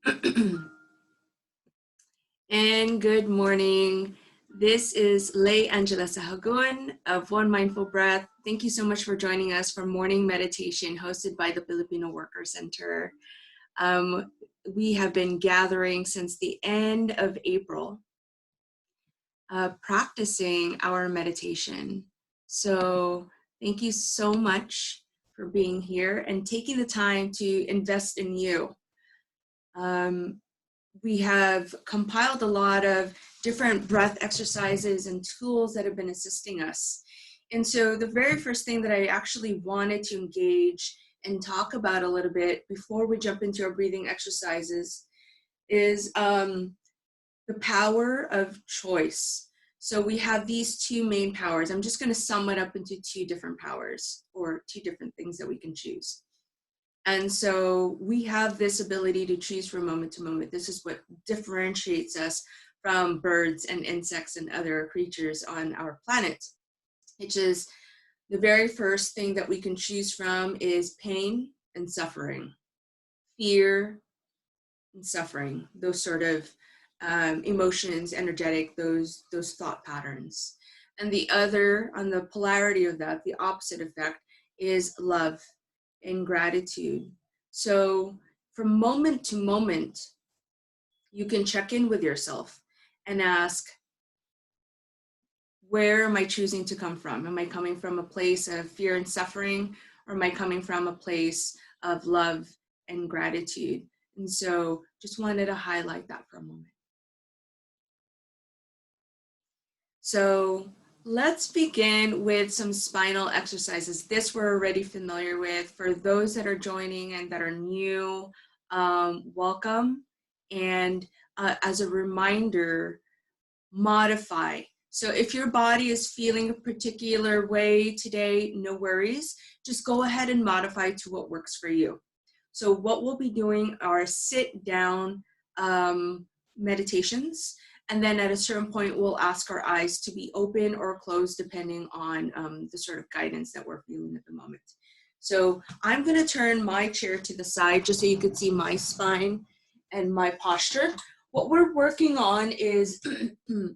And good morning. This is Lei Angela Sahagun of One Mindful Breath. Thank you so much for joining us for morning meditation hosted by the Filipino Worker Center. We have been gathering since the end of April, practicing our meditation. So thank you so much for being here and taking the time to invest in you. We have compiled a lot of different breath exercises and tools that have been assisting us. And so the very first thing that I actually wanted to engage and talk about a little bit before we jump into our breathing exercises is the power of choice. So we have these two main powers. I'm just going to sum it up into two different powers or two different things that we can choose. And so we have this ability to choose from moment to moment. This is what differentiates us from birds and insects and other creatures on our planet, which is the very first thing that we can choose from is pain and suffering, fear and suffering, those sort of emotions, energetic, those thought patterns. And the other, on the polarity of that, the opposite effect is love and gratitude. So from moment to moment, you can check in with yourself and ask, where am I choosing to come from? Am I coming from a place of fear and suffering, or am I coming from a place of love and gratitude? And so just wanted to highlight that for a moment. So let's begin with some spinal exercises. This we're already familiar with. For those that are joining and that are new, welcome. And as a reminder, modify. So if your body is feeling a particular way today, no worries. Just go ahead and modify to what works for you. So what we'll be doing are sit down meditations. And then at a certain point, we'll ask our eyes to be open or closed depending on the sort of guidance that we're feeling at the moment. So I'm going to turn my chair to the side just so you can see my spine and my posture. What we're working on is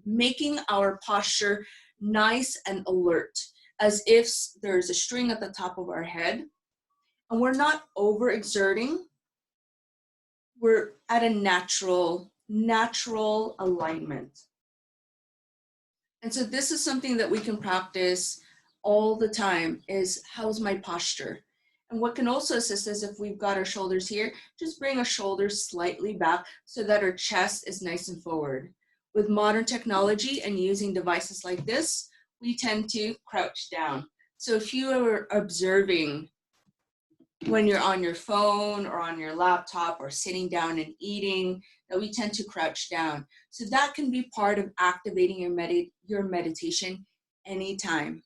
making our posture nice and alert, as if there's a string at the top of our head. And we're not overexerting. We're at a natural alignment. And so this is something that we can practice all the time, is how's my posture? And what can also assist us, if we've got our shoulders here, just bring our shoulders slightly back so that our chest is nice and forward. With modern technology and using devices like this, we tend to crouch down. So if you are observing when you're on your phone or on your laptop or sitting down and eating, that we tend to crouch down. So that can be part of activating your meditation anytime,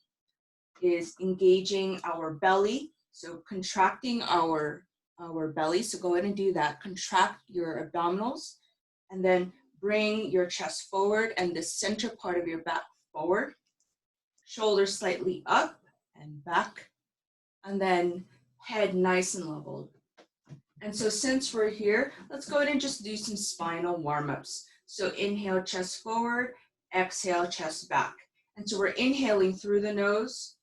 is engaging our belly. So contracting our belly. So go ahead and do that. Contract your abdominals and then bring your chest forward and the center part of your back forward. Shoulders slightly up and back. And then head nice and leveled. And so since we're here, let's go ahead and just do some spinal warm-ups. So inhale, chest forward, exhale, chest back. And so we're inhaling through the nose,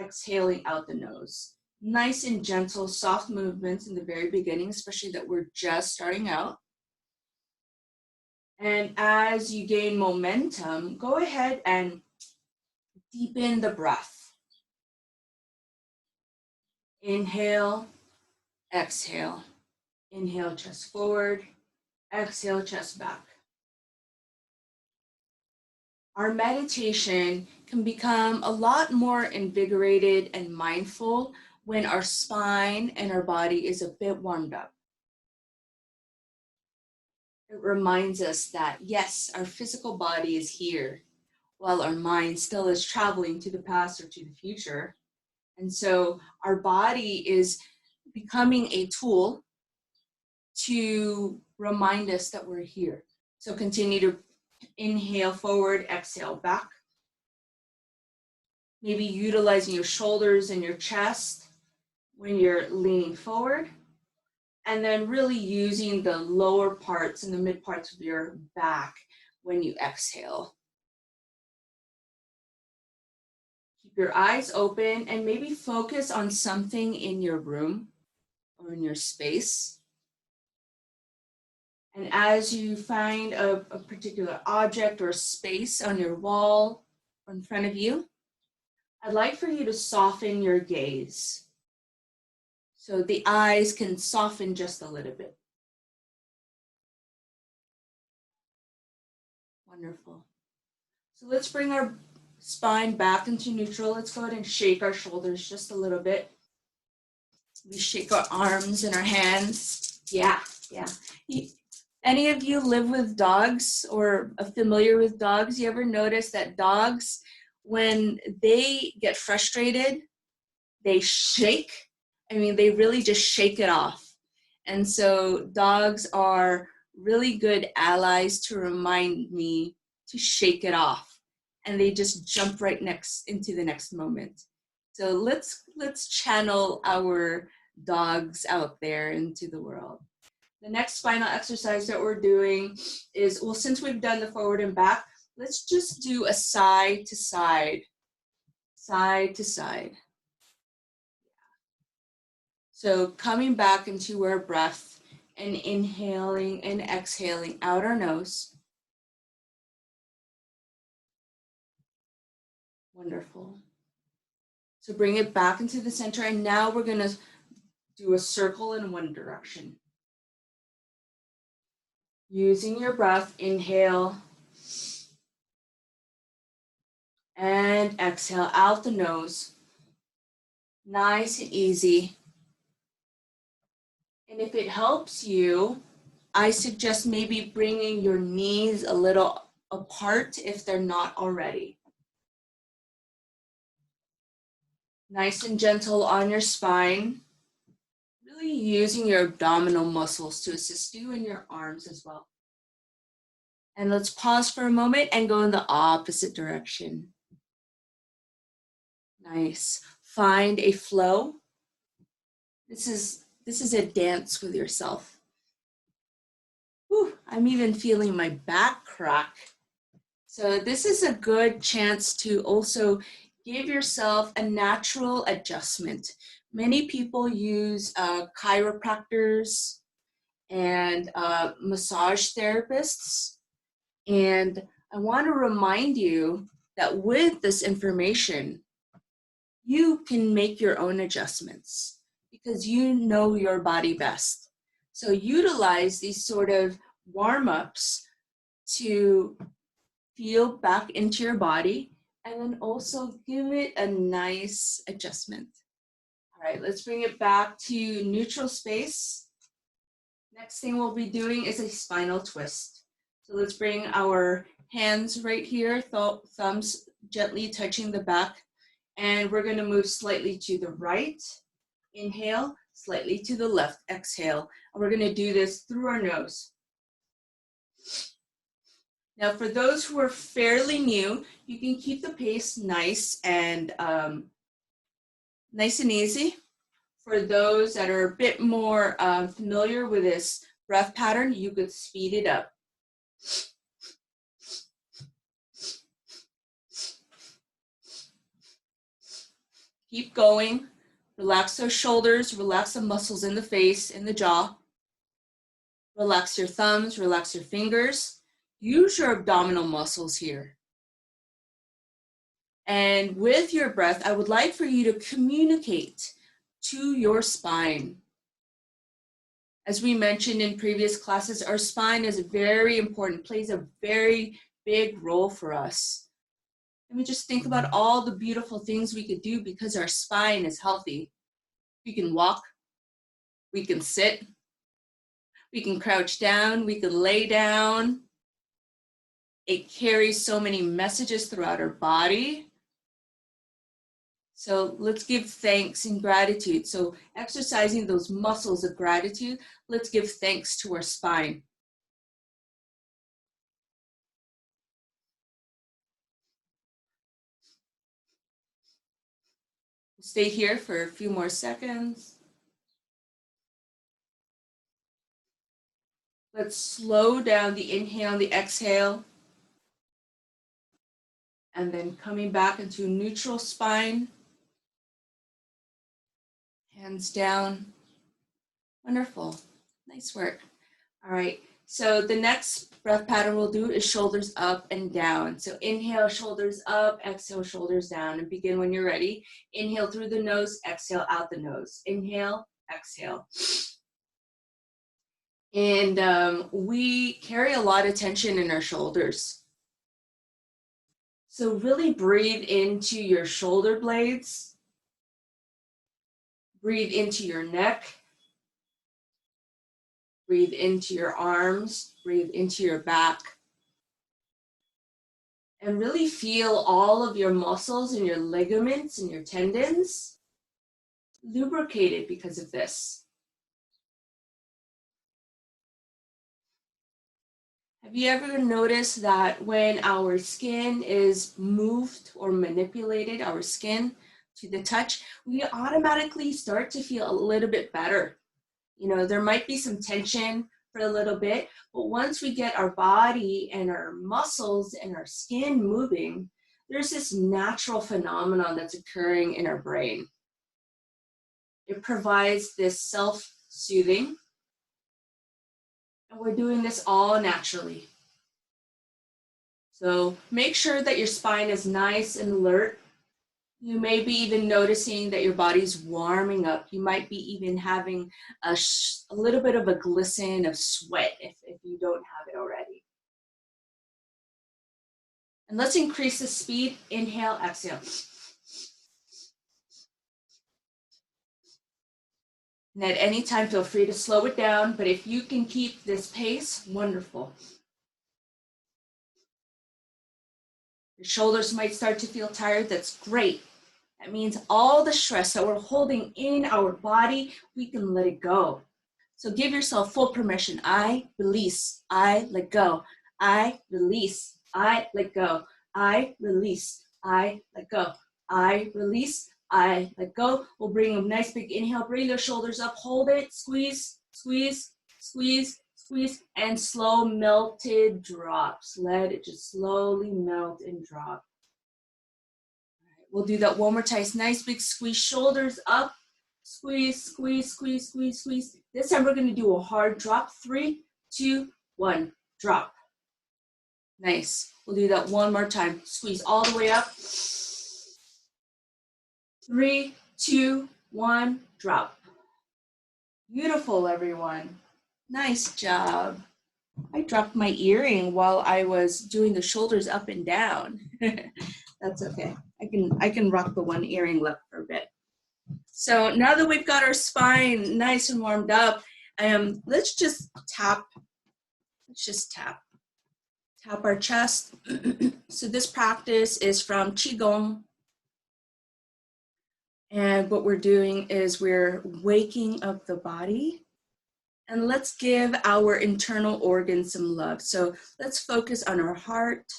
exhaling out the nose. Nice and gentle, soft movements in the very beginning, especially that we're just starting out. And as you gain momentum, go ahead and deepen the breath. Inhale, exhale. Inhale, chest forward. Exhale, chest back. Our meditation can become a lot more invigorated and mindful when our spine and our body is a bit warmed up. It reminds us that, yes, our physical body is here, while our mind still is traveling to the past or to the future. And so our body is becoming a tool to remind us that we're here. So continue to inhale forward, exhale back. Maybe utilizing your shoulders and your chest when you're leaning forward. And then really using the lower parts and the mid parts of your back when you exhale. Keep your eyes open and maybe focus on something in your room or in your space. And as you find a particular object or space on your wall or in front of you, I'd like for you to soften your gaze. So the eyes can soften just a little bit. Wonderful. So let's bring our spine back into neutral. Let's go ahead and shake our shoulders just a little bit. We shake our arms and our hands. Yeah. Any of you live with dogs or are familiar with dogs? You ever notice that dogs, when they get frustrated, they shake? I mean, they really just shake it off. And so dogs are really good allies to remind me to shake it off. And they just jump right into the next moment. So let's channel our dogs out there into the world. The next spinal exercise that we're doing is, well, since we've done the forward and back, let's just do a side to side, side to side. So coming back into our breath and inhaling and exhaling out our nose. Wonderful. So bring it back into the center, and now we're going to do a circle in one direction. Using your breath, inhale and exhale out the nose. Nice and easy. And if it helps you, I suggest maybe bringing your knees a little apart if they're not already. Nice and gentle on your spine. Really using your abdominal muscles to assist you in your arms as well. And let's pause for a moment and go in the opposite direction. Nice. Find a flow. This is a dance with yourself. Whew, I'm even feeling my back crack. So this is a good chance to also give yourself a natural adjustment. Many people use chiropractors and massage therapists. And I want to remind you that with this information, you can make your own adjustments because you know your body best. So utilize these sort of warm-ups to feel back into your body and then also give it a nice adjustment. All right, let's bring it back to neutral space. Next thing we'll be doing is a spinal twist. So let's bring our hands right here, thumbs gently touching the back. And we're gonna move slightly to the right, inhale, slightly to the left, exhale. And we're gonna do this through our nose. Now for those who are fairly new, you can keep the pace nice and easy. For those that are a bit more familiar with this breath pattern, you could speed it up. Keep going. Relax those shoulders, relax the muscles in the face, in the jaw. Relax your thumbs, relax your fingers. Use your abdominal muscles here. And with your breath, I would like for you to communicate to your spine. As we mentioned in previous classes, our spine is very important, plays a very big role for us. And we just think about all the beautiful things we could do because our spine is healthy. We can walk, we can sit, we can crouch down, we can lay down. It carries so many messages throughout our body. So let's give thanks and gratitude. So exercising those muscles of gratitude, let's give thanks to our spine. Stay here for a few more seconds. but slow down the inhale and the exhale. And then coming back into neutral spine. Hands down. Wonderful. Nice work. All right. So the next breath pattern we'll do is shoulders up and down. So inhale, shoulders up, exhale, shoulders down, and begin when you're ready. Inhale through the nose, exhale out the nose. Inhale, exhale. And we carry a lot of tension in our shoulders. So really breathe into your shoulder blades. Breathe into your neck. Breathe into your arms. Breathe into your back. And really feel all of your muscles and your ligaments and your tendons lubricated because of this. Have you ever noticed that when our skin is moved or manipulated, our skin to the touch, we automatically start to feel a little bit better? You know, there might be some tension for a little bit, but once we get our body and our muscles and our skin moving, there's this natural phenomenon that's occurring in our brain. It provides this self-soothing, and we're doing this all naturally. So make sure that your spine is nice and alert. You may be even noticing that your body's warming up. You might be even having a little bit of a glisten of sweat if you don't have it already. And let's increase the speed. Inhale, exhale. And at any time, feel free to slow it down, but if you can keep this pace, wonderful. Your shoulders might start to feel tired. That's great. That means all the stress that we're holding in our body, we can let it go. So give yourself full permission. I release. I let go. I release. I let go. I release. I let go. I release. I let go. We'll bring a nice big inhale. Bring the shoulders up. Hold it. Squeeze, squeeze, squeeze, squeeze, and slow melted drops. Let it just slowly melt and drop. We'll do that one more time. Nice big squeeze, shoulders up. Squeeze, squeeze, squeeze, squeeze, squeeze. This time we're going to do a hard drop. 3, 2, 1, drop. Nice. We'll do that one more time. Squeeze all the way up. 3, 2, 1, drop. Beautiful, everyone. Nice job. I dropped my earring while I was doing the shoulders up and down. That's okay. I can rock the one earring left for a bit. So now that we've got our spine nice and warmed up, let's just tap. Let's just tap our chest. So this practice is from Qigong. And what we're doing is we're waking up the body. And let's give our internal organs some love. So let's focus on our heart.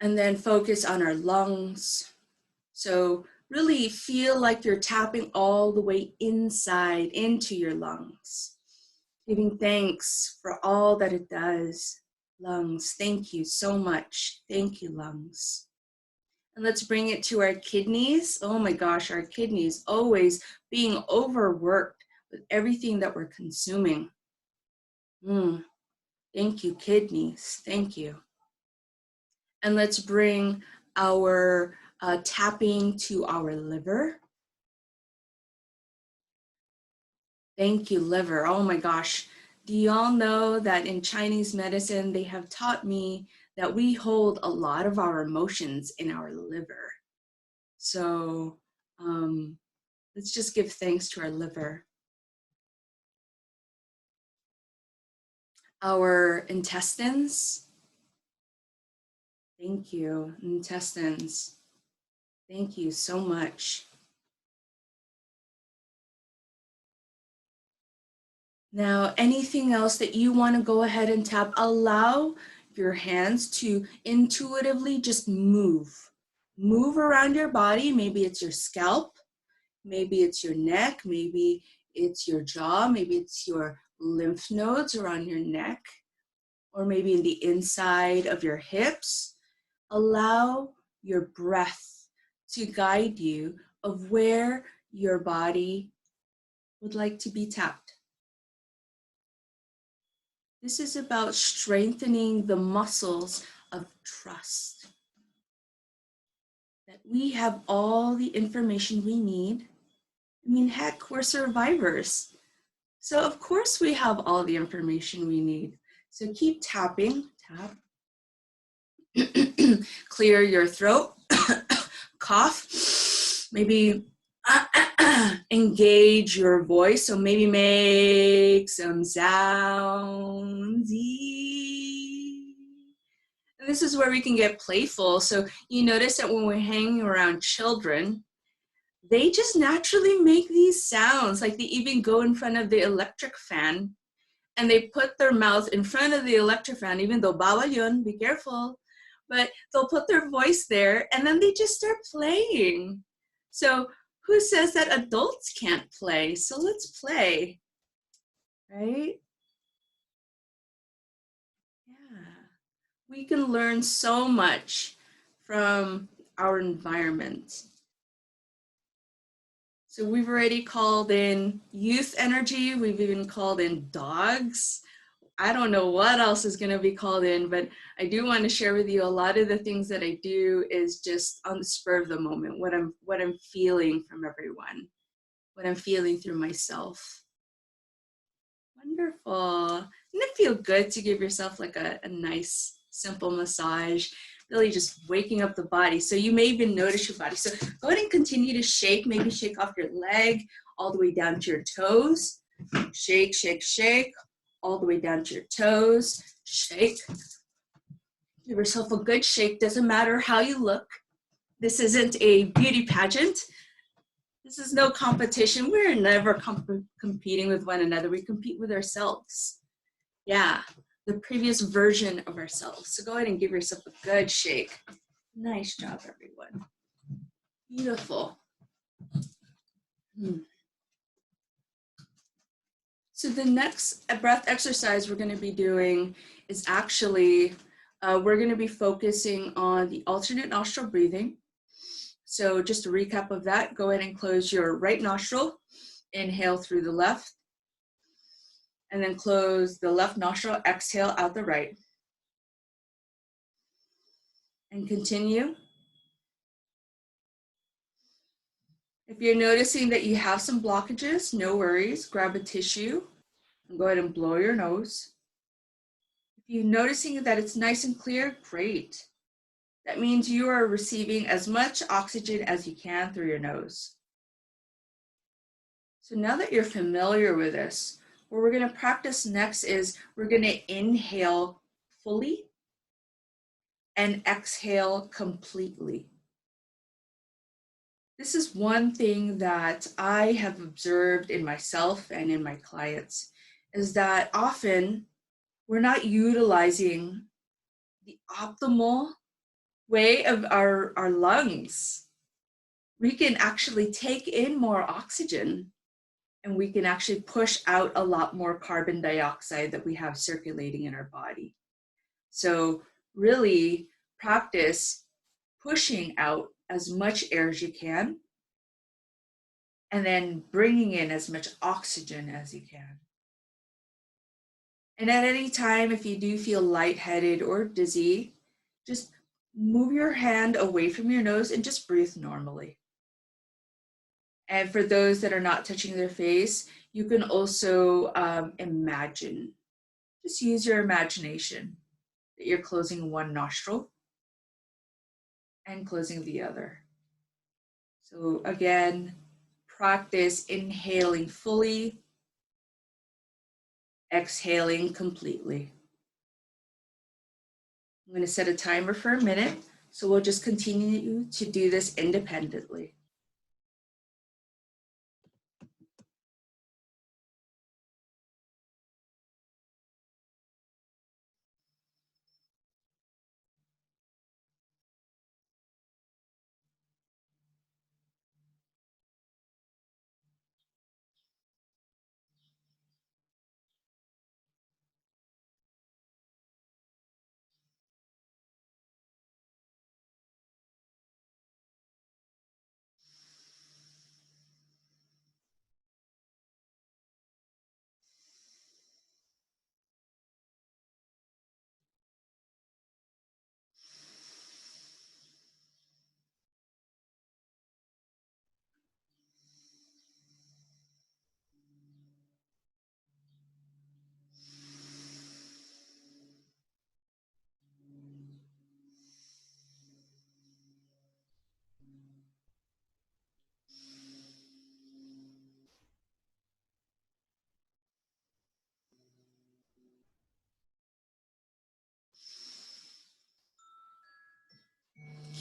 And then focus on our lungs. So really feel like you're tapping all the way inside into your lungs. Giving thanks for all that it does. Lungs, thank you so much. Thank you, lungs. And let's bring it to our kidneys. Oh my gosh, our kidneys always being overworked with everything that we're consuming. Thank you, kidneys. Thank you. And let's bring our tapping to our liver. Thank you, liver. Oh my gosh. Do y'all know that in Chinese medicine, they have taught me that we hold a lot of our emotions in our liver. So let's just give thanks to our liver. Our intestines. Thank you, intestines. Thank you so much. Now, anything else that you want to go ahead and tap, allow your hands to intuitively just move. Move around your body. Maybe it's your scalp. Maybe it's your neck. Maybe it's your jaw. Maybe it's your lymph nodes around your neck, or maybe in the inside of your hips. Allow your breath to guide you of where your body would like to be tapped. This is about strengthening the muscles of trust. That we have all the information we need. I mean, heck, we're survivors. So of course we have all the information we need. So keep tapping, tap. Clear your throat, cough, maybe engage your voice. So maybe make some sounds. And this is where we can get playful. So you notice that when we're hanging around children, they just naturally make these sounds. Like they even go in front of the electric fan and they put their mouth in front of the electric fan, even though bawal yun, be careful. But they'll put their voice there and then they just start playing. So who says that adults can't play? So let's play, right? Yeah. We can learn so much from our environment. So we've already called in youth energy. We've even called in dogs. I don't know what else is going to be called in, but I do want to share with you a lot of the things that I do is just on the spur of the moment, what I'm feeling from everyone, what I'm feeling through myself. Wonderful. Doesn't it feel good to give yourself like a nice, simple massage? Really just waking up the body. So you may even notice your body. So go ahead and continue to shake, maybe shake off your leg all the way down to your toes. Shake, shake, shake, all the way down to your toes. Shake. Give yourself a good shake. Doesn't matter how you look. This isn't a beauty pageant. This is no competition. We're never competing with one another. We compete with ourselves. Yeah, the previous version of ourselves. So go ahead and give yourself a good shake. Nice job, everyone. Beautiful. So the next breath exercise we're going to be doing is actually, we're going to be focusing on the alternate nostril breathing. So just a recap of that, go ahead and close your right nostril, inhale through the left, and then close the left nostril, exhale out the right. And continue. If you're noticing that you have some blockages, no worries, grab a tissue and go ahead and blow your nose. If you're noticing that it's nice and clear, great. That means you are receiving as much oxygen as you can through your nose. So now that you're familiar with this, what we're going to practice next is we're going to inhale fully and exhale completely. This is one thing that I have observed in myself and in my clients is that often we're not utilizing the optimal way of our lungs. We can actually take in more oxygen and we can actually push out a lot more carbon dioxide that we have circulating in our body. So really practice pushing out as much air as you can and then bringing in as much oxygen as you can. And at any time, if you do feel lightheaded or dizzy, just move your hand away from your nose and just breathe normally. And for those that are not touching their face, you can also imagine. Just use your imagination that you're closing one nostril and closing the other. So again, practice inhaling fully, exhaling completely. I'm going to set a timer for a minute, so we'll just continue to do this independently.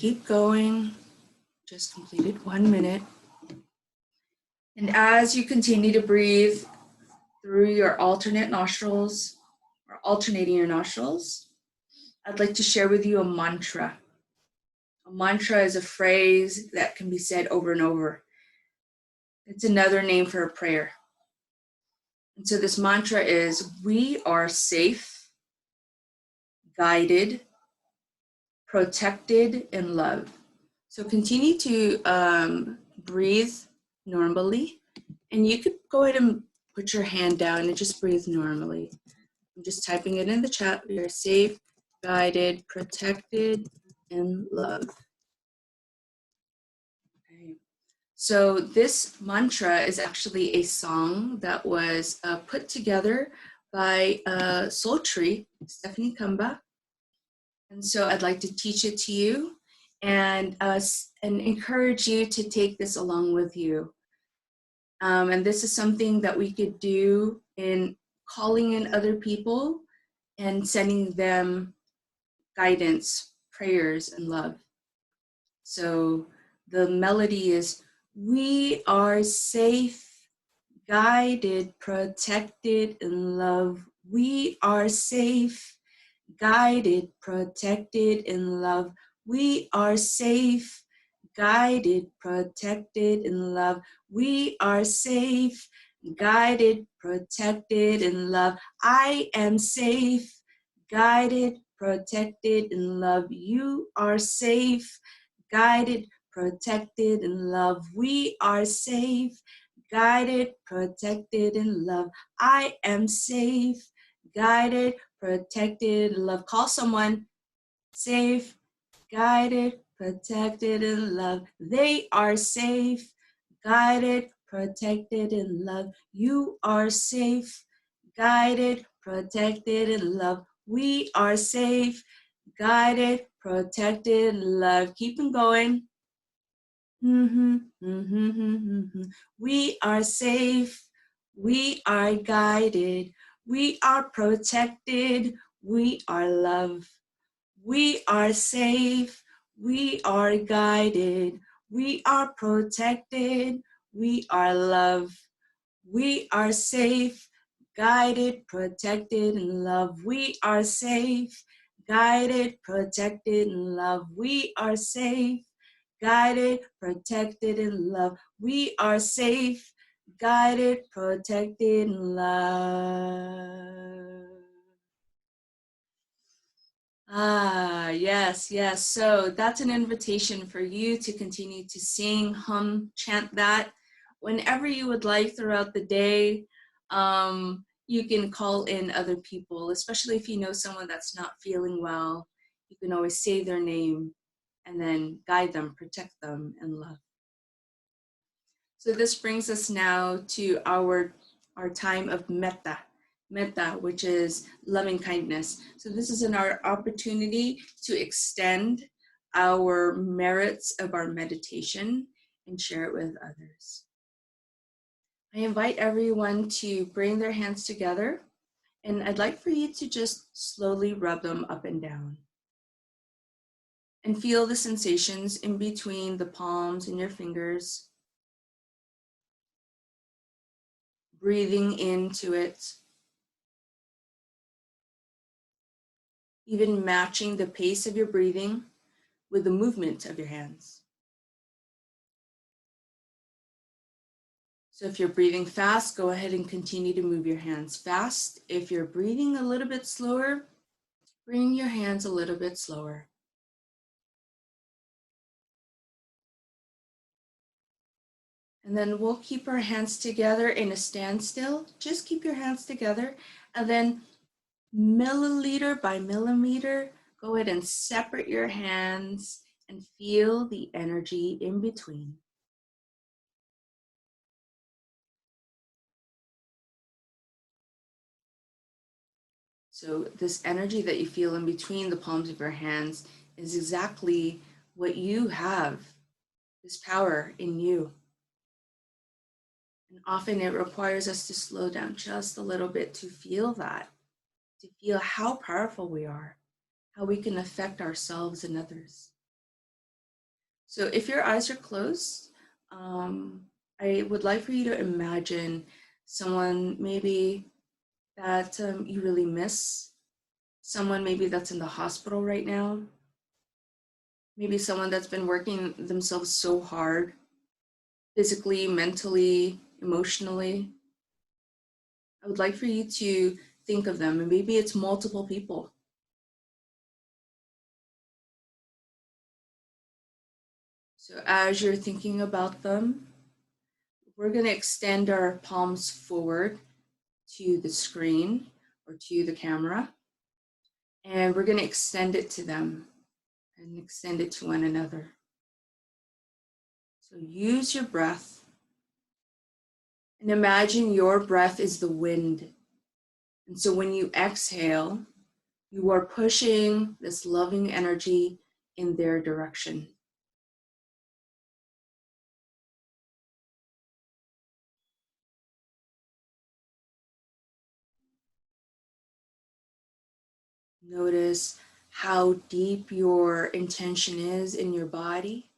keep going. Just completed 1 minute. And as you continue to breathe through your alternate nostrils or alternating your nostrils, I'd like to share with you a mantra. A mantra is a phrase that can be said over and over. It's another name for a prayer. And so this mantra is, we are safe, guided, protected, and loved. So continue to breathe normally. And you could go ahead and put your hand down and just breathe normally. I'm just typing it in the chat. We are safe, guided, protected, and loved. Okay. So this mantra is actually a song that was put together by Sultry, Stephanie Kumba. And so I'd like to teach it to you and encourage you to take this along with you. And this is something that we could do in calling in other people and sending them guidance, prayers, and love. So the melody is, we are safe, guided, protected, and loved. We are safe, guided, protected, and loved. We are safe, guided, protected, and loved. We are safe, guided, protected, and loved. I am safe, guided, protected, and loved. You are safe, guided, protected, and loved. We are safe, guided, protected, and loved. I am safe, guided, protected, and loved. Call someone. Safe, guided, protected, and loved. They are safe, guided, protected, and loved. You are safe, guided, protected, and loved. We are safe, guided, protected, and loved. Keep them going. We are safe, we are guided, we are protected, we are loved. We are safe, we are guided, we are protected, we are loved. We are safe, guided, protected, and loved. We are safe, guided, protected, and loved. We are safe, guided, protected, and loved. We are safe, guided, protected, and loved. Ah, yes, yes. So that's an invitation for you to continue to sing, hum, chant that whenever you would like throughout the day. You can call in other people, especially if you know someone that's not feeling well. You can always say their name and then guide them, protect them, and love. So this brings us now to our time of metta. Metta, which is loving kindness. So this is our opportunity to extend our merits of our meditation and share it with others. I invite everyone to bring their hands together, and I'd like for you to just slowly rub them up and down. And feel the sensations in between the palms and your fingers. Breathing into it. Even matching the pace of your breathing with the movement of your hands. So if you're breathing fast, go ahead and continue to move your hands fast. If you're breathing a little bit slower, bring your hands a little bit slower. And then we'll keep our hands together in a standstill. Just keep your hands together. And then milliliter by millimeter, go ahead and separate your hands and feel the energy in between. So this energy that you feel in between the palms of your hands is exactly what you have, this power in you. And often it requires us to slow down just a little bit to feel that, to feel how powerful we are, how we can affect ourselves and others. So if your eyes are closed, I would like for you to imagine someone maybe that you really miss, someone maybe that's in the hospital right now, maybe someone that's been working themselves so hard, physically, mentally, emotionally. I would like for you to think of them, and maybe it's multiple people. So as you're thinking about them, we're going to extend our palms forward to the screen or to the camera, and we're going to extend it to them and extend it to one another. So use your breath and imagine your breath is the wind. And so when you exhale, you are pushing this loving energy in their direction. Notice how deep your intention is in your body.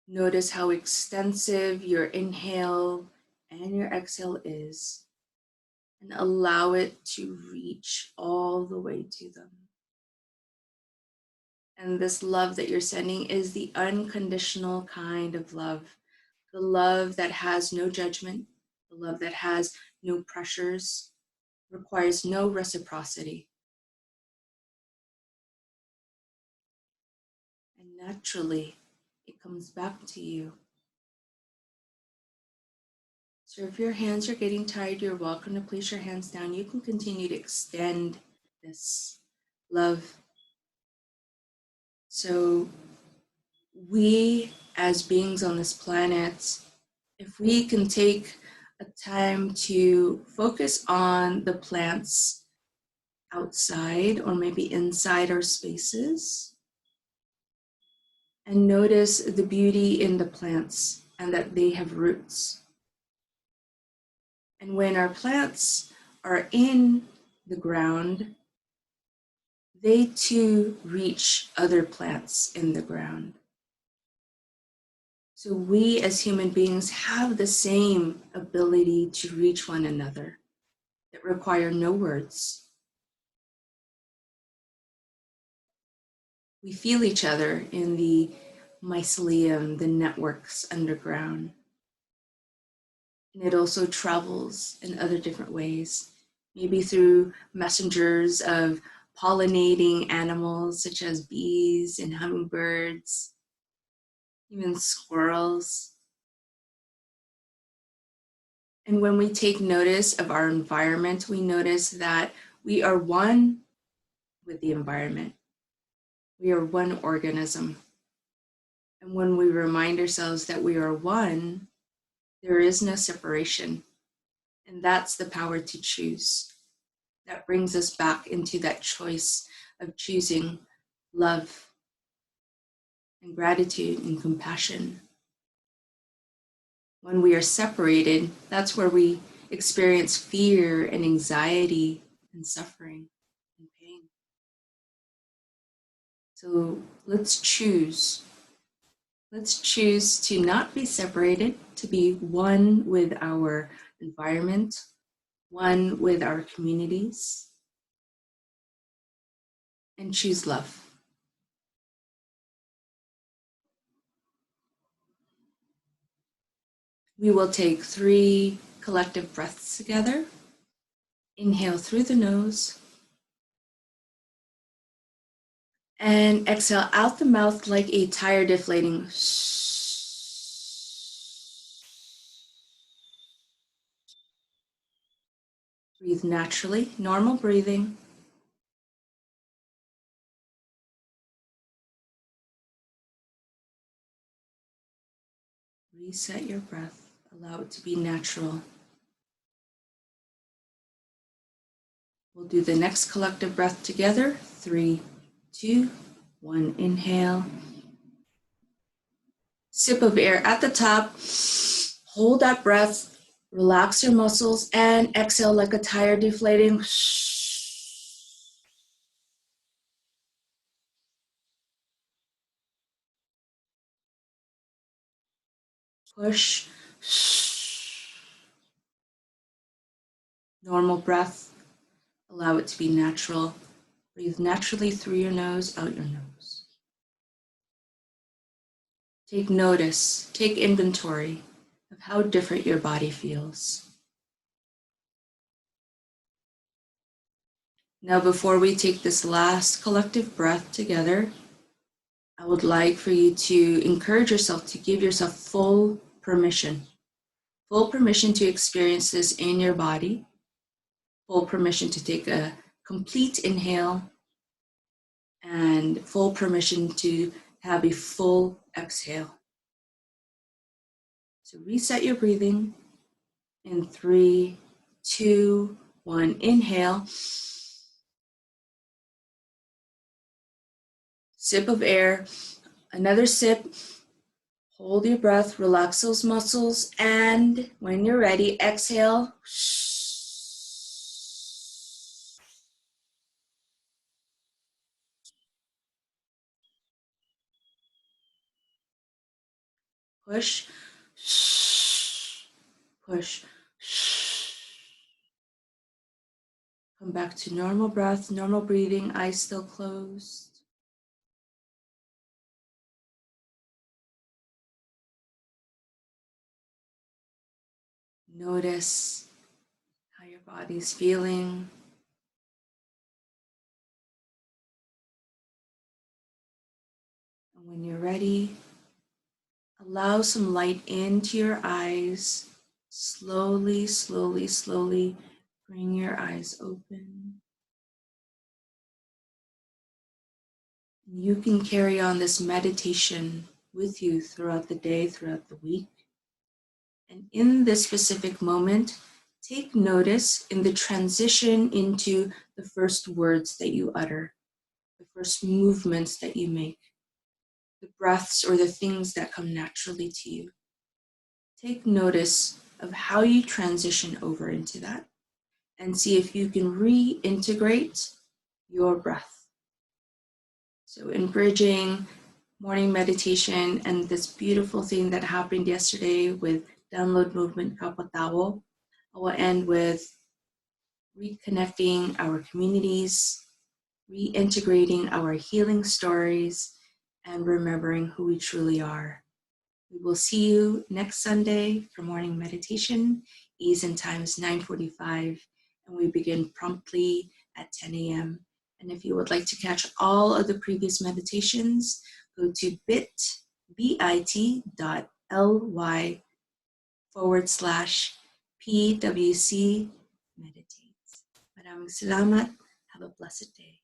Notice how extensive your inhale and your exhale is, and allow it to reach all the way to them. And this love that you're sending is the unconditional kind of love, the love that has no judgment, the love that has no pressures, requires no reciprocity. And naturally, it comes back to you. So if your hands are getting tired, you're welcome to place your hands down. You can continue to extend this love. So we, as beings on this planet, if we can take a time to focus on the plants outside or maybe inside our spaces, and notice the beauty in the plants and that they have roots. And when our plants are in the ground, they too reach other plants in the ground. So we as human beings have the same ability to reach one another that require no words. We feel each other in the mycelium, the networks underground. And it also travels in other different ways, maybe through messengers of pollinating animals such as bees and hummingbirds, even squirrels. And when we take notice of our environment, we notice that we are one with the environment. We are one organism. And when we remind ourselves that we are one, there is no separation. And that's the power to choose. That brings us back into that choice of choosing love and gratitude and compassion. When we are separated, that's where we experience fear and anxiety and suffering and pain. So let's choose. Let's choose to not be separated, to be one with our environment, one with our communities, and choose love. We will take 3 collective breaths together. Inhale through the nose. And exhale out the mouth like a tire deflating. Breathe naturally, normal breathing. Reset your breath. Allow it to be natural. We'll do the next collective breath together. 3, 2, 1. Inhale. Sip of air at the top. Hold that breath. Relax your muscles and exhale like a tire deflating. Push. Normal breath. Allow it to be natural. Breathe naturally through your nose, out your nose. Take notice, take inventory of how different your body feels. Now, before we take this last collective breath together, I would like for you to encourage yourself to give yourself full permission to experience this in your body, full permission to take a complete inhale, and full permission to have a full exhale. So reset your breathing in 3, 2, 1. Inhale. Sip of air. Another sip. Hold your breath, relax those muscles, and when you're ready, exhale. Push. Push. Come back to normal breath, normal breathing, eyes still closed. Notice how your body's feeling. And when you're ready, allow some light into your eyes. Slowly, slowly, slowly bring your eyes open. You can carry on this meditation with you throughout the day, throughout the week. And in this specific moment, take notice in the transition into the first words that you utter, the first movements that you make, the breaths or the things that come naturally to you. Take notice of how you transition over into that and see if you can reintegrate your breath. So in bridging morning meditation and this beautiful thing that happened yesterday with Download Movement Kapwa Tao, I will end with reconnecting our communities, reintegrating our healing stories, and remembering who we truly are. We will see you next Sunday for morning meditation. Ease and time is 9:45, and we begin promptly at 10 a.m. And if you would like to catch all of the previous meditations, go to bit.ly/PWC Meditates. Maraming salamat. Have a blessed day.